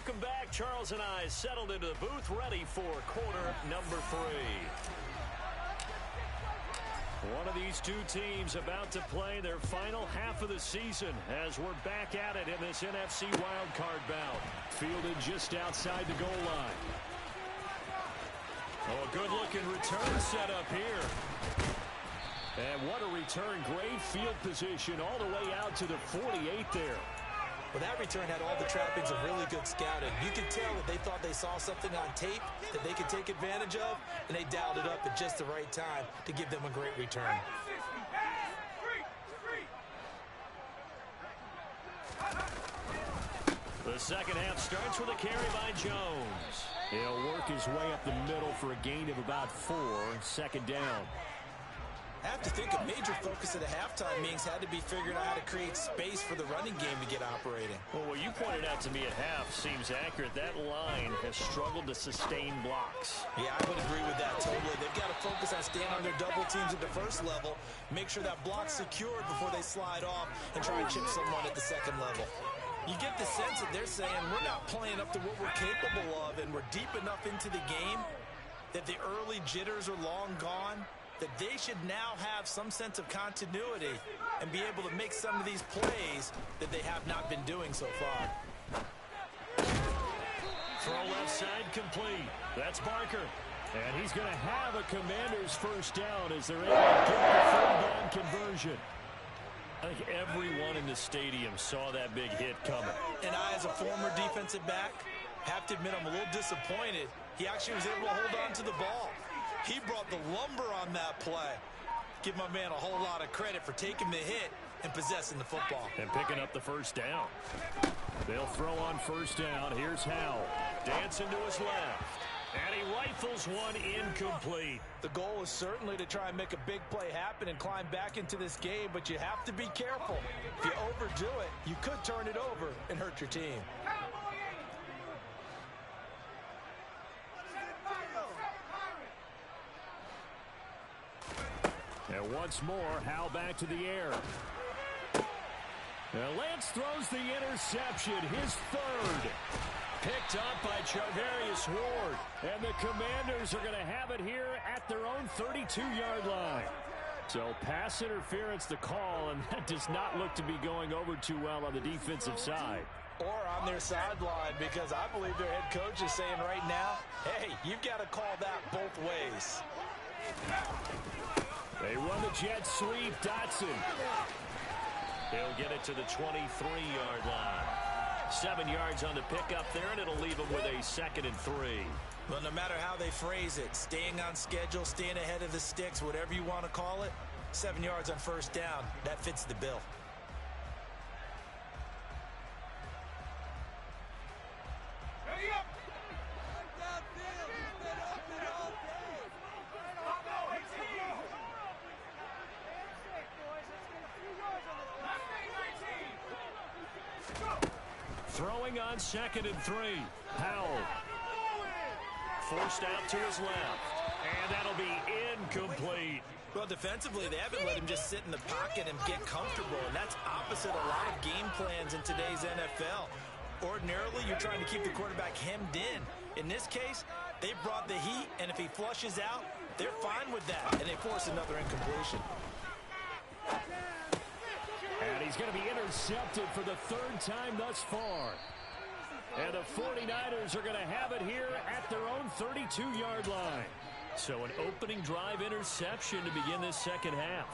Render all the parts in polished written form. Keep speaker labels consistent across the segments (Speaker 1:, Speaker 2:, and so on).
Speaker 1: Welcome back. Charles and I settled into the booth, ready for quarter number 3. One of these two teams about to play their final half of the season as we're back at it in this NFC wildcard bout. Fielded just outside the goal line. Oh, a good-looking return set up here. And what a return. Great field position all the way out to the 48 there.
Speaker 2: Well, that return had all the trappings of really good scouting. You could tell that they thought they saw something on tape that they could take advantage of, and they dialed it up at just the right time to give them a great return.
Speaker 1: The second half starts with a carry by Jones. He'll work his way up the middle for a gain of about 4, second down.
Speaker 2: I have to think a major focus of the halftime meetings had to be figuring out how to create space for the running game to get operating.
Speaker 1: Well, what you pointed out to me at half seems accurate. That line has struggled to sustain blocks.
Speaker 2: Yeah, I would agree with that totally. They've got to focus on staying on their double teams at the first level, make sure that block's secured before they slide off and try and chip someone at the second level. You get the sense that they're saying we're not playing up to what we're capable of, and we're deep enough into the game that the early jitters are long gone, that they should now have some sense of continuity and be able to make some of these plays that they have not been doing so far.
Speaker 1: Throw left side complete. That's Barker. And he's going to have a Commanders first down as they're able to get the third down conversion. I think everyone in the stadium saw that big hit coming.
Speaker 2: And I, as a former defensive back, have to admit I'm a little disappointed. He actually was able to hold on to the ball. He brought the lumber on that play. Give my man a whole lot of credit for taking the hit and possessing the football.
Speaker 1: And picking up the first down. They'll throw on first down. Here's Howell. Dancing to his left. And he rifles one incomplete.
Speaker 2: The goal is certainly to try and make a big play happen and climb back into this game, but you have to be careful. If you overdo it, you could turn it over and hurt your team.
Speaker 1: And once more, Howell back to the air. Now Lance throws the interception, his third. Picked up by Charvarius Ward. And the Commanders are going to have it here at their own 32-yard line. So pass interference the call, and that does not look to be going over too well on the defensive side.
Speaker 2: Or on their sideline, because I believe their head coach is saying right now, hey, you've got to call that both ways.
Speaker 1: They run the jet sweep. Dotson. He'll get it to the 23-yard line. 7 yards on the pickup there, and it'll leave him with a 2nd and 3.
Speaker 2: Well, no matter how they phrase it, staying on schedule, staying ahead of the sticks, whatever you want to call it, 7 yards on first down, that fits the bill.
Speaker 1: Throwing on 2nd and 3. Howell. Forced out to his left. And that'll be incomplete.
Speaker 2: Well, defensively, they haven't let him just sit in the pocket and get comfortable, and that's opposite a lot of game plans in today's NFL. Ordinarily, you're trying to keep the quarterback hemmed in. In this case, they brought the heat, and if he flushes out, they're fine with that, and they force another incompletion.
Speaker 1: And he's going to be intercepted for the 3rd time thus far. And the 49ers are going to have it here at their own 32-yard line. So an opening drive interception to begin this second half.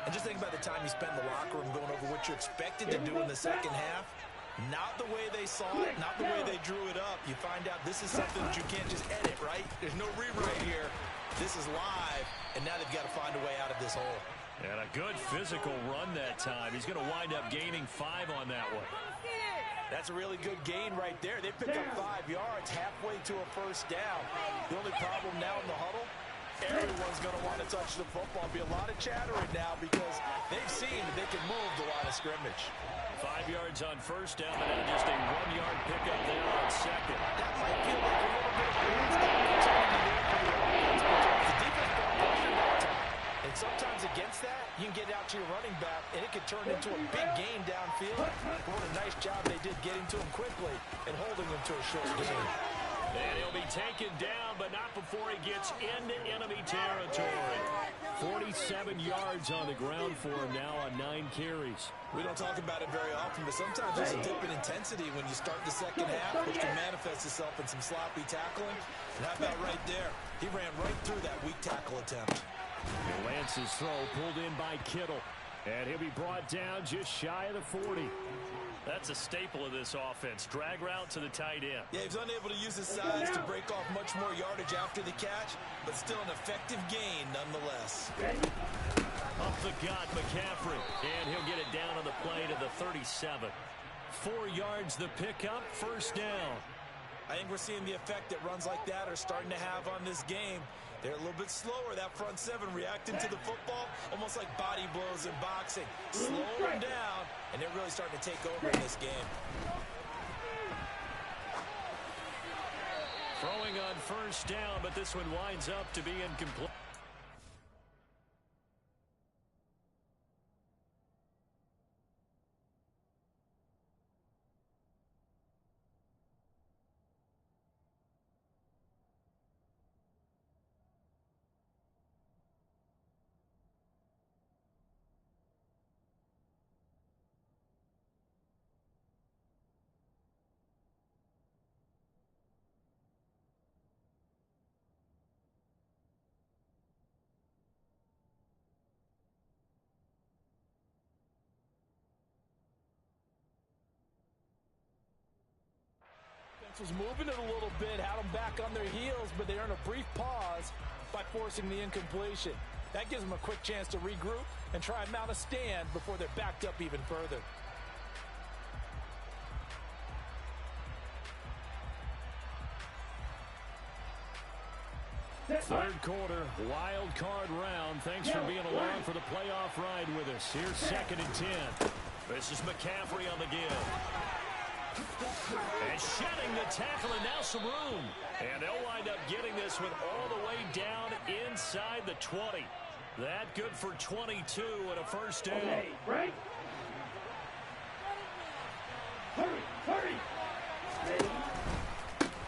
Speaker 2: And just think about the time you spend in the locker room going over what you're expected to do in the second half. Not the way they saw it, not the way they drew it up. You find out this is something that you can't just edit, right? There's no rewrite here. This is live, and now they've got to find a way out of this hole.
Speaker 1: And a good physical run that time. He's going to wind up gaining 5 on that one.
Speaker 2: That's a really good gain right there. They pick up 5 yards halfway to a first down. The only problem now in the huddle, everyone's going to want to touch the football. There'll be a lot of chattering now because they've seen that they can move the line of scrimmage.
Speaker 1: 5 yards on first down, and then just a 1-yard pickup there on second.
Speaker 2: That might feel like a little bit of a opportunity there for the offense because the defense brought pressure that time. And sometimes against that, you can get out to your running back, and it can turn into a big gain downfield. What a nice job they did getting to him quickly and holding him to a short gain.
Speaker 1: And he'll be taken down, but not before he gets into enemy territory. 47 yards on the ground for him now on 9 carries.
Speaker 2: We don't talk about it very often, but sometimes there's a dip in intensity when you start the second half, which can manifest itself in some sloppy tackling. And how about right there? He ran right through that weak tackle attempt.
Speaker 1: Lance's throw pulled in by Kittle. And he'll be brought down just shy of the 40. That's a staple of this offense. Drag route to the tight end.
Speaker 2: Yeah, he's unable to use his size to break off much more yardage after the catch, but still an effective gain nonetheless.
Speaker 1: Up the gut, McCaffrey. And he'll get it down on the play to the 37. 4 yards the pickup, first down.
Speaker 2: I think we're seeing the effect that runs like that are starting to have on this game. They're a little bit slower, that front seven, reacting to the football, almost like body blows in boxing. Slow them down, and they're really starting to take over in this game.
Speaker 1: Throwing on first down, but this one winds up to be incomplete.
Speaker 2: Was moving it a little bit, had them back on their heels, but they earn a brief pause by forcing the incompletion. That gives them a quick chance to regroup and try and mount a stand before they're backed up even further.
Speaker 1: Third quarter, wild card round. Thanks for being along for the playoff ride with us. Here's 2nd and 10. This is McCaffrey on the give. And shedding the tackle, and now some room. And they'll wind up getting this one all the way down inside the 20. That good for 22 and a first down.
Speaker 3: Okay, break. Hurry.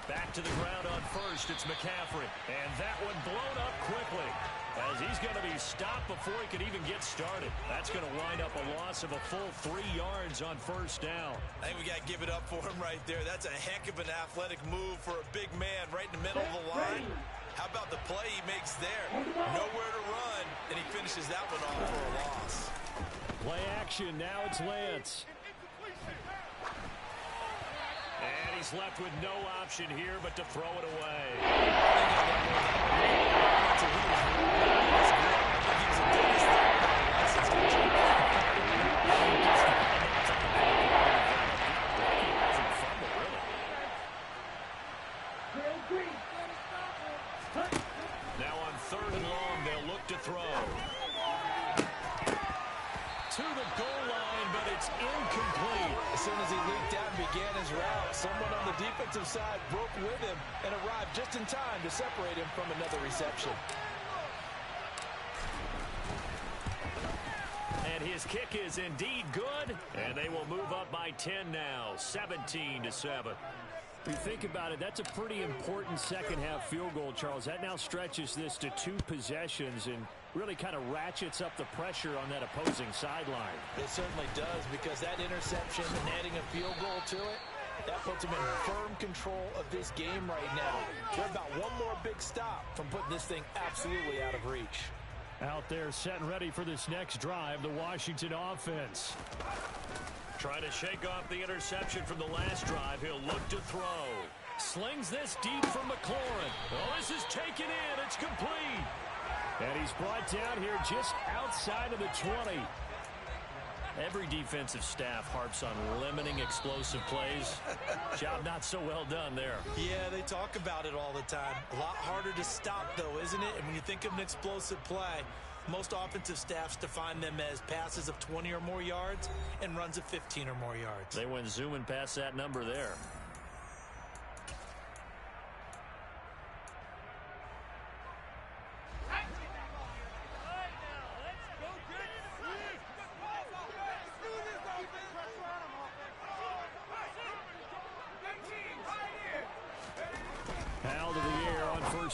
Speaker 1: Back to the ground on first, it's McCaffrey. And that one blown up quickly, as he's going to be stopped before he can even get started. That's going to wind up a loss of a full 3 yards on first down.
Speaker 2: I think we got to give it up for him right there. That's a heck of an athletic move for a big man right in the middle of the line. How about the play he makes there? Nowhere to run, and he finishes that one off for a loss.
Speaker 1: Play action, now it's Lance. And he's left with no option here but to throw it away. Now on 3rd and long, they'll look to throw. To the goal line, but it's incomplete.
Speaker 2: As soon as he leaked out and began his route, someone on the defensive side broke with him and arrived just in time to separate him from another reception.
Speaker 1: And his kick is indeed good, and they will move up by 10 now, 17-7. If you think about it, that's a pretty important second-half field goal, Charles. That now stretches this to 2 possessions and really kind of ratchets up the pressure on that opposing sideline.
Speaker 2: It certainly does, because that interception and adding a field goal to it, that puts them in firm control of this game right now. They're about one more big stop from putting this thing absolutely out of reach.
Speaker 1: Out there set and ready for this next drive, the Washington offense. Trying to shake off the interception from the last drive. He'll look to throw. Slings this deep from McLaurin. Oh, this is taken in. It's complete. And he's brought down here just outside of the 20. Every defensive staff harps on limiting explosive plays. Job not so well done there.
Speaker 2: Yeah, they talk about it all the time. A lot harder to stop, though, isn't it? And when you think of an explosive play, most offensive staffs define them as passes of 20 or more yards and runs of 15 or more yards.
Speaker 1: They went zooming past that number there.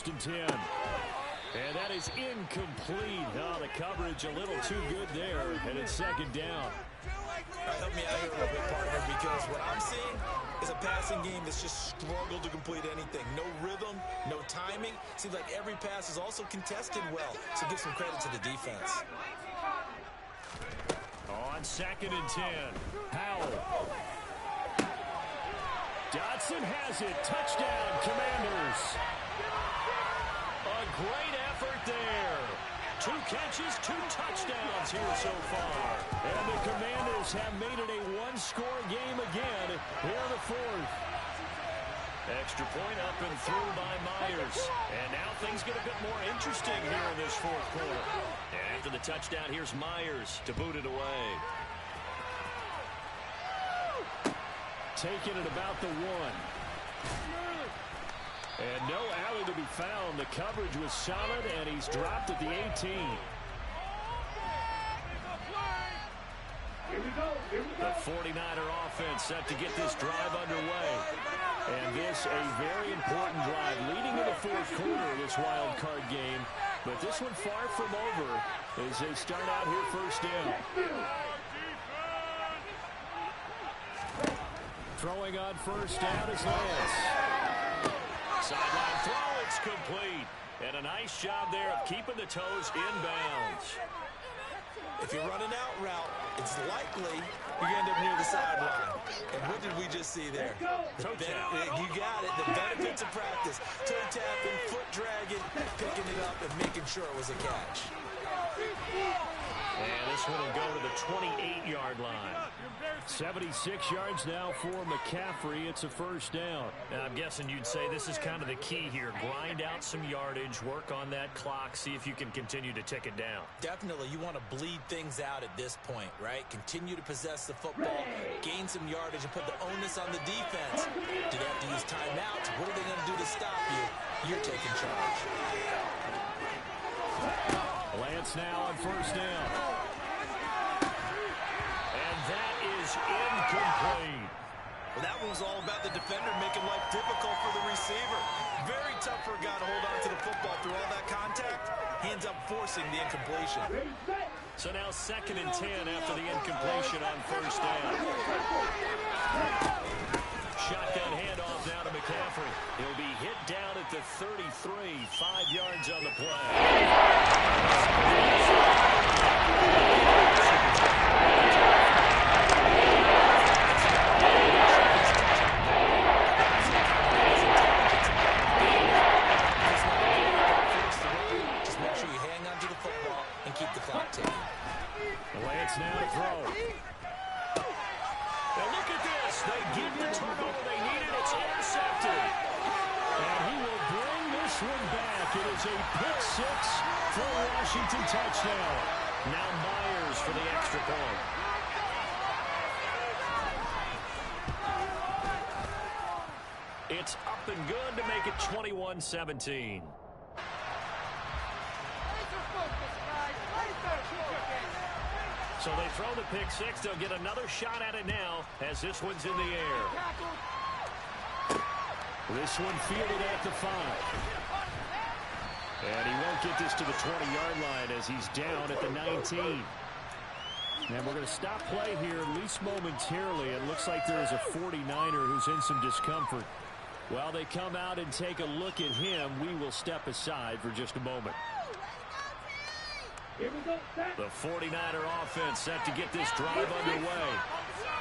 Speaker 1: and 10. And that is incomplete. Oh, the coverage a little too good there, and it's second down.
Speaker 2: Help me out here a little bit, partner, because what I'm seeing is a passing game that's just struggled to complete anything. No rhythm, no timing. Seems like every pass is also contested well, so give some credit to the defense.
Speaker 1: On second and 10, Howell. Dotson has it. Touchdown, Commanders. A great effort there. 2 catches, 2 touchdowns here so far. And the Commanders have made it a one-score game again here in the fourth. Extra point up and through by Myers. And now things get a bit more interesting here in this fourth quarter. And after the touchdown, here's Myers to boot it away. Taking it about the 1. And no alley to be found. The coverage was solid, and he's dropped at the 18. The 49er offense set to get this drive underway. And this a very important drive leading to the fourth quarter of this wild card game. But this one far from over as they start out here first down. Throwing on first down is Lance. Sideline throw, it's complete. And a nice job there of keeping the toes inbounds.
Speaker 2: If you're running out route, it's likely you end up near the sideline. And what did we just see there? You got it. The benefits of practice. Toe tapping, foot dragging, picking it up, and making sure it was a catch.
Speaker 1: And this one will go to the 28-yard line. 76 yards now for McCaffrey. It's a first down.
Speaker 4: Now, I'm guessing you'd say this is kind of the key here. Grind out some yardage, work on that clock, see if you can continue to tick it down.
Speaker 2: Definitely, you want to bleed things out at this point, right? Continue to possess the football, gain some yardage, and put the onus on the defense. Do they have to use timeouts? What are they going to do to stop you? You're taking charge.
Speaker 1: Lance now on first down. And that is incomplete.
Speaker 2: Well, that one was all about the defender making life difficult for the receiver. Very tough for a guy to hold on to the football through all that contact. He ends up forcing the incompletion.
Speaker 1: So now second and 10 after the incompletion on first down. Shotgun handoff now to McCaffrey. He'll be hit down at the 33, 5 yards on the play.
Speaker 2: Just make sure you hang on to the football and keep the clock ticking.
Speaker 1: Lance now to throw. And look at this. They get the turnover they needed. It's intercepted. And he will bring this one back. It is a pick six for a Washington touchdown. Now Myers for the extra point. It's up and good to make it 21-17. So they throw the pick six. They'll get another shot at it now as this one's in the air. This one fielded at the 5. And he won't get this to the 20-yard line as he's down at the 19. And we're going to stop play here, at least momentarily. It looks like there is a 49er who's in some discomfort. While they come out and take a look at him, we will step aside for just a moment. The 49er offense set to get this drive underway.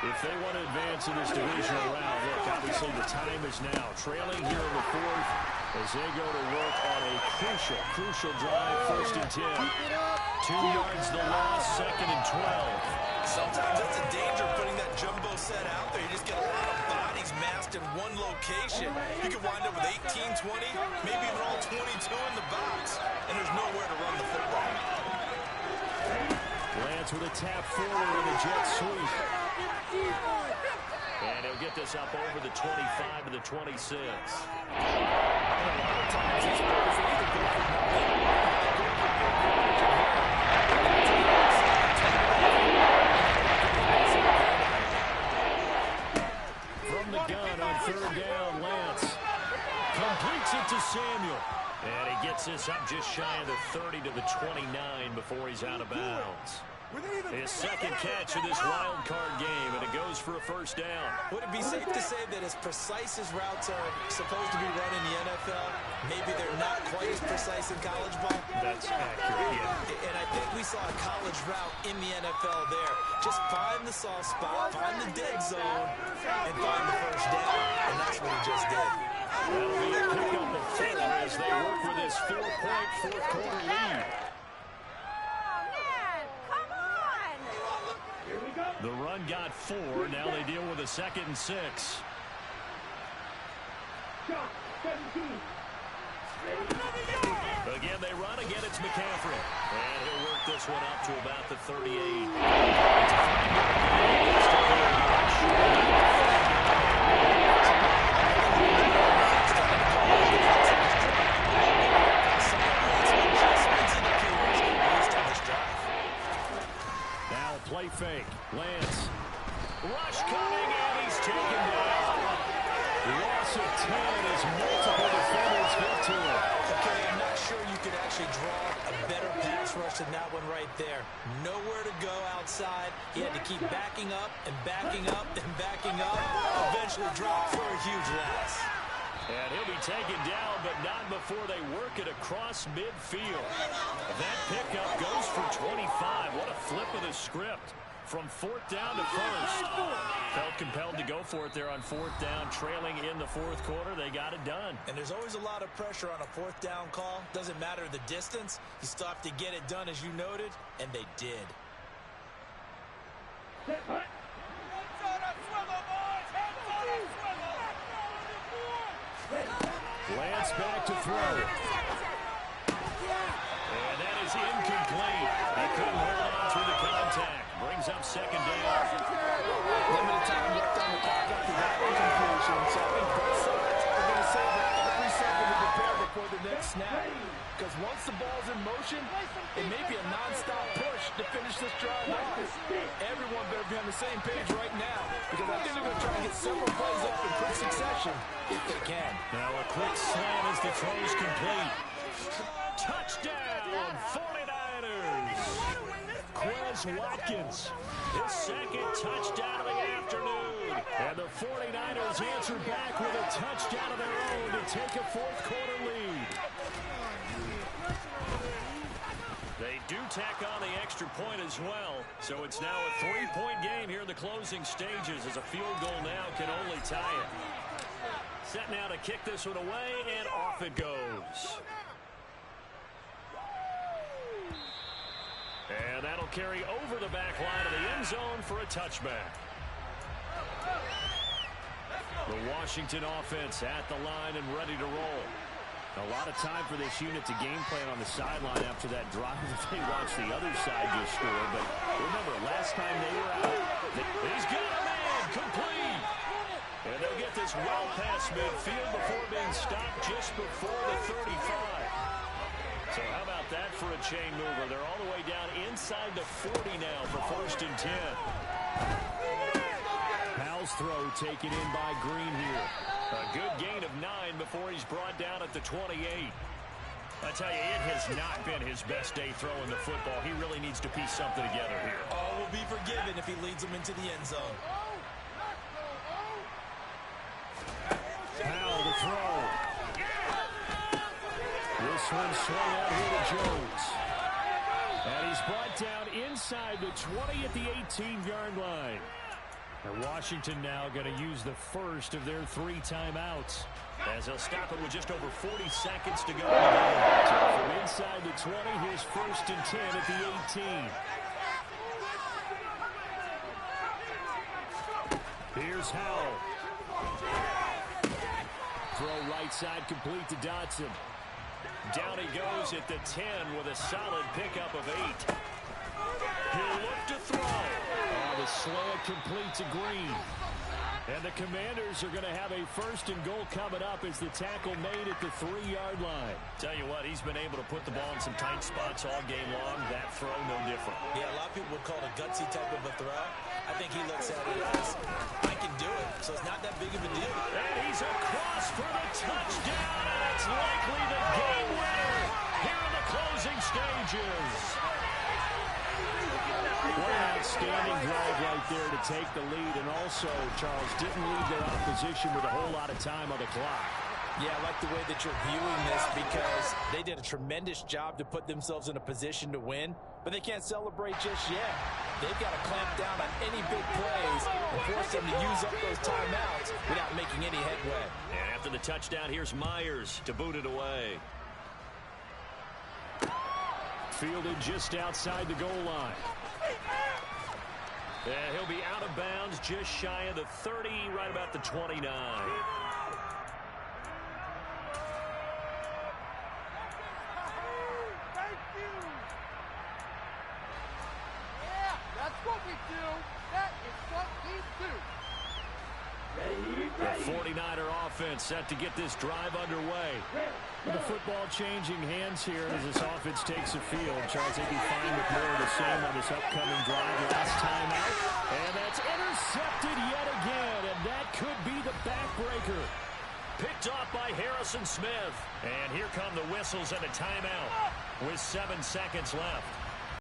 Speaker 1: If they want to advance in this divisional round, look, obviously the time is now. Trailing here in the fourth as they go to work on a crucial drive, first and 10. 2 yards the loss, second and 12.
Speaker 2: Sometimes that's a danger putting that jumbo set out there. You just get a lot of bodies massed in one location. You could wind up with 18, 20, maybe even all 22 in the box, and there's nowhere to run the football.
Speaker 1: Lance with a tap forward with a jet sweep. And he'll get this up over the 25 to the 26. From the gun on third down, Lance completes it to Samuel.
Speaker 4: And he gets this up just shy of the 30 to the 29 before he's out of bounds. His second catch of this wild card game, and it goes for a first down.
Speaker 2: Would it be safe to say that as precise as routes are supposed to be run in the NFL, maybe they're not quite as precise in college ball?
Speaker 4: That's accurate, yeah.
Speaker 2: And I think we saw a college route in the NFL there. Just find the soft spot, find the dead zone, and find the first down. And that's what he just did.
Speaker 4: That'll be a pickup of 4 as they work with this 4-point fourth-quarter lead. The run got 4. Now they deal with a 2nd and 6. Again, they run. Again, it's McCaffrey. And he'll work this one up to about the 38. It's a 5-yard Now play fake. Lance. Rush coming, and he's taken down. Loss of 10 as multiple defenders get to him.
Speaker 2: Okay, I'm not sure you could actually draw a better pass rush than that one right there. Nowhere to go outside. He had to keep backing up and backing up and backing up. Eventually dropped for a huge loss.
Speaker 4: And he'll be taken down, but not before they work it across midfield. That pickup goes for 25. What a flip of the script. From 4th down to 1st. Felt compelled to go for it there on 4th down, trailing in the 4th quarter. They got it done.
Speaker 2: And there's always a lot of pressure on a 4th down call. Doesn't matter the distance. You still have to get it done, as you noted, and they did.
Speaker 1: Lance back to throw.
Speaker 4: And that is incomplete. He couldn't hold on through the contact. Brings up 2nd down.
Speaker 5: Limited time left on the clock after that incompletion. So I think both sides are going to savor every second to prepare before the next snap. Because once the ball's in motion, it may be a non-stop push to finish this drive off. Everyone better be on the same page right now, because I think they're going to try and get several plays up in quick succession if they can.
Speaker 4: Now a quick slam as the throw's complete. Touchdown, 49ers. Quez Watkins, his 2nd touchdown of the afternoon. And the 49ers answer back with a touchdown of their own to take a 4th quarter lead. They do tack on the extra point as well. So it's now a 3-point game here in the closing stages, as a field goal now can only tie it. Set now to kick this one away, and off it goes. And that'll carry over the back line of the end zone for a touchback. The Washington offense at the line and ready to roll.
Speaker 1: A lot of time for this unit to game plan on the sideline after that drive that they watched the other side just score. But remember, last time they were out,
Speaker 4: he's got a man, complete. And they'll get this well past midfield before being stopped just before the 35. So how about that for a chain mover? They're all the way down inside the 40 now for 1st and 10.
Speaker 1: Powell's throw taken in by Green here.
Speaker 4: A good gain of 9 before he's brought down at the 28. I tell you, it has not been his best day throwing the football. He really needs to piece something together here.
Speaker 2: All will be forgiven if he leads them into the end zone.
Speaker 1: Powell to throw. This one swung out here to Jones. And he's brought down inside the 20 at the 18-yard line. And Washington now going to use the first of their 3 timeouts,
Speaker 4: as they'll stop it with just over 40 seconds to go.
Speaker 1: So from inside the 20, here's 1st and 10 at the 18. Here's Howell. Throw right side complete to Dotson.
Speaker 4: Down he goes at the 10 with a solid pickup of 8. He'll look to throw.
Speaker 1: The slant complete to Green. And the Commanders are going to have a 1st and goal coming up as the tackle made at the 3-yard line.
Speaker 4: Tell you what, he's been able to put the ball in some tight spots all game long. That throw, no different.
Speaker 2: Yeah, a lot of people would call it a gutsy type of a throw. I think he looks at it as, I can do it, so it's not that big of a deal.
Speaker 4: And he's across for the touchdown, and it's likely the game winner here in the closing stages.
Speaker 1: What an outstanding drive right there to take the lead. And also, Charles, didn't leave their opposition with a whole lot of time on the clock.
Speaker 2: Yeah, I like the way that you're viewing this because they did a tremendous job to put themselves in a position to win, but they can't celebrate just yet. They've got to clamp down on any big plays and force them to use up those timeouts without making any headway.
Speaker 4: And after the touchdown, here's Myers to boot it away.
Speaker 1: Fielded just outside the goal line.
Speaker 4: And he'll be out of bounds just shy of the 30, right about the 29.
Speaker 6: That's what we do. That is what we do.
Speaker 1: The 49er offense set to get this drive underway. With the football changing hands here as this offense takes the field. Charles, they'd be fine with more of the same on this upcoming drive. Last time out. And that's intercepted yet again. And that could be the backbreaker.
Speaker 4: Picked off by Harrison Smith. And here come the whistles and a timeout with 7 seconds left.